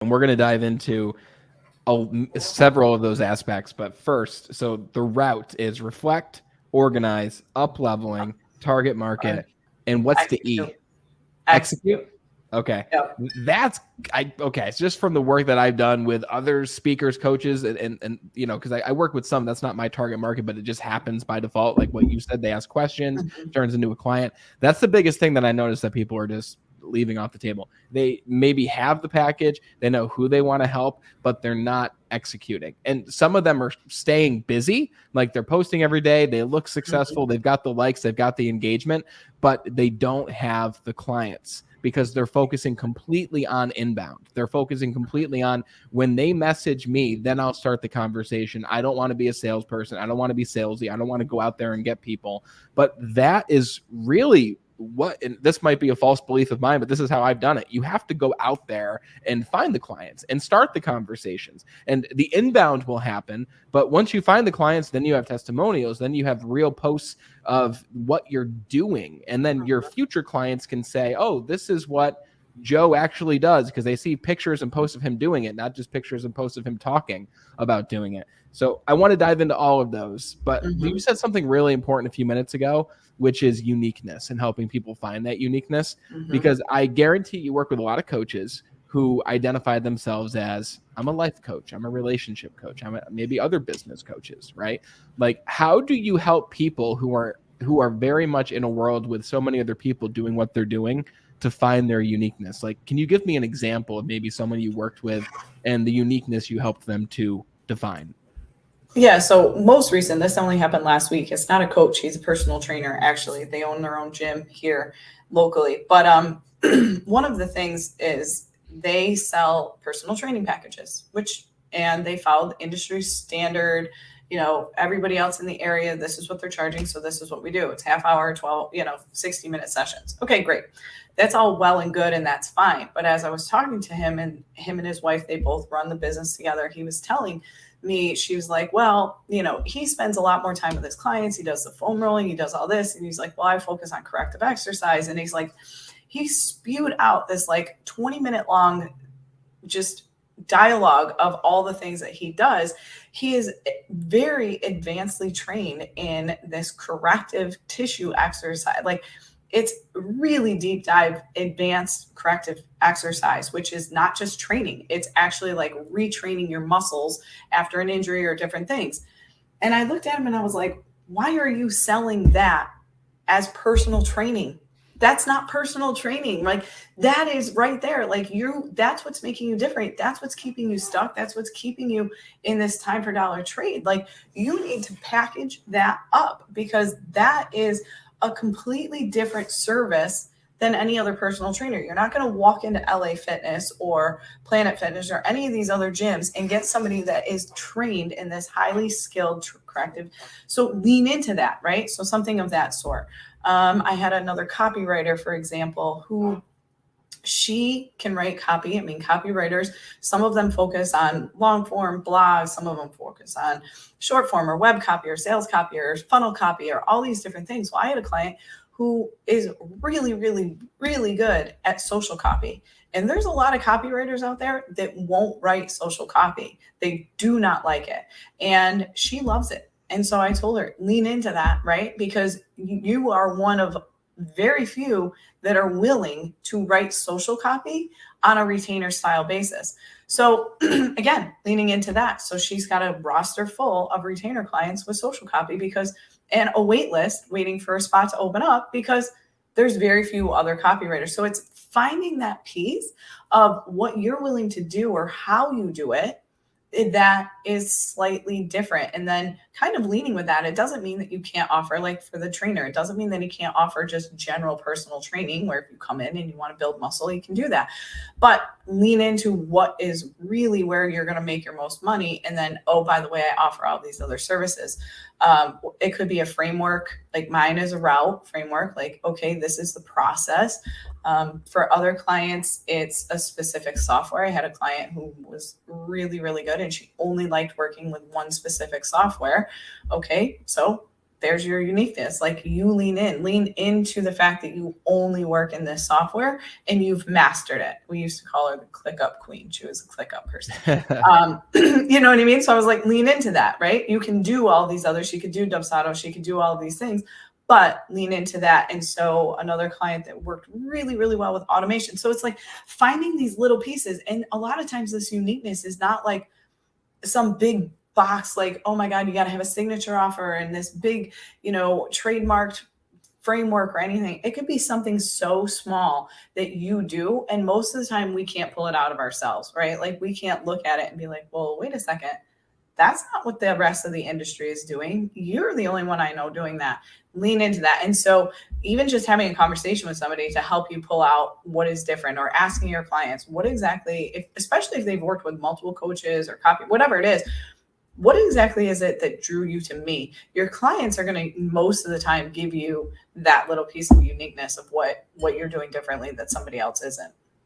And we're going to dive into several of those aspects. But first, so the route is reflect, organize, up leveling, target market, and what's the E? Execute. Okay. Yep. Okay. It's just from the work that I've done with other speakers, coaches, and you know, because I work with some that's not my target market, but it just happens by default. Like what you said, they ask questions, turns into a client. That's the biggest thing that I noticed that people are just leaving off the table. They maybe have the package, they know who they want to help, but they're not executing. And some of them are staying busy, like they're posting every day, they look successful, they've got the likes, they've got the engagement, but they don't have the clients because they're focusing completely on inbound. They're focusing completely on when they message me, then I'll start the conversation. I don't want to be a salesperson. I don't want to be salesy. I don't want to go out there and get people. But that is really what, and this might be a false belief of mine, but this is how I've done it. You have to go out there and find the clients and start the conversations, and the inbound will happen. But once you find the clients, then you have testimonials, then you have real posts of what you're doing. And then your future clients can say, oh, this is what Joe actually does, because they see pictures and posts of him doing it, not just pictures and posts of him talking about doing it. So I want to dive into all of those, but you said something really important a few minutes ago, which is uniqueness and helping people find that uniqueness, because I guarantee you work with a lot of coaches who identify themselves as, I'm a life coach, I'm a relationship coach, maybe other business coaches, right? Like, how do you help people who are very much in a world with so many other people doing what they're doing to find their uniqueness? Like, can you give me an example of maybe someone you worked with and the uniqueness you helped them to define? Yeah, so most recent, this only happened last week. It's not a coach, he's a personal trainer, actually. They own their own gym here locally. But one of the things is they sell personal training packages, and they follow the industry standard. You know, everybody else in the area, this is what they're charging, so this is what we do. It's half hour, 12, 60-minute sessions. Okay, great. That's all well and good, and that's fine. But as I was talking to him and his wife, they both run the business together, he was telling me, she was like, well, he spends a lot more time with his clients. He does the foam rolling, he does all this. And he's like, well, I focus on corrective exercise. And he's like, he spewed out this like 20-minute long just dialogue of all the things that he does. He is very advancedly trained in this corrective tissue exercise. Like, it's really deep dive, advanced corrective exercise, which is not just training. It's actually like retraining your muscles after an injury or different things. And I looked at him and I was like, why are you selling that as personal training? That's not personal training. Like, that is right there. Like, that's what's making you different. That's what's keeping you stuck. That's what's keeping you in this time for dollar trade. Like, you need to package that up, because that is a completely different service than any other personal trainer. You're not going to walk into LA Fitness or Planet Fitness or any of these other gyms and get somebody that is trained in this highly skilled corrective. So lean into that, right? So something of that sort. I had another copywriter, for example, who she can write copy. I mean, copywriters, some of them focus on long form blogs, some of them focus on short form or web copy or sales copy or funnel copy or all these different things. Well, I had a client who is really, really, really good at social copy. And there's a lot of copywriters out there that won't write social copy. They do not like it. And she loves it. And so I told her, lean into that, right? Because you are one of very few that are willing to write social copy on a retainer style basis. So again, leaning into that. So she's got a roster full of retainer clients with social copy and a wait list waiting for a spot to open up, because there's very few other copywriters. So it's finding that piece of what you're willing to do or how you do it that is slightly different, and then kind of leaning with that. It doesn't mean that you can't offer, like for the trainer, it doesn't mean that he can't offer just general personal training where if you come in and you want to build muscle, you can do that, but lean into what is really where you're going to make your most money. And then, oh, by the way, I offer all these other services. It could be a framework, like mine is a route framework, like, okay, this is the process. For other clients, it's a specific software. I had a client who was really, really good and she only liked working with one specific software. Okay, so there's your uniqueness. Like you lean into the fact that you only work in this software and you've mastered it. We used to call her the ClickUp queen. She was a ClickUp person. You know what I mean? So I was like, lean into that, right? You can do all these others. She could do Dubsado. She could do all of these things, but lean into that. And so another client that worked really, really well with automation. So it's like finding these little pieces. And a lot of times this uniqueness is not like some big box, like, oh my God, you got to have a signature offer and this big, trademarked framework or anything. It could be something so small that you do. And most of the time we can't pull it out of ourselves, right? Like we can't look at it and be like, well, wait a second. That's not what the rest of the industry is doing. You're the only one I know doing that. Lean into that. And so even just having a conversation with somebody to help you pull out what is different, or asking your clients what exactly, especially if they've worked with multiple coaches or copy, whatever it is, what exactly is it that drew you to me? Your clients are going to most of the time give you that little piece of uniqueness of what you're doing differently that somebody else isn't.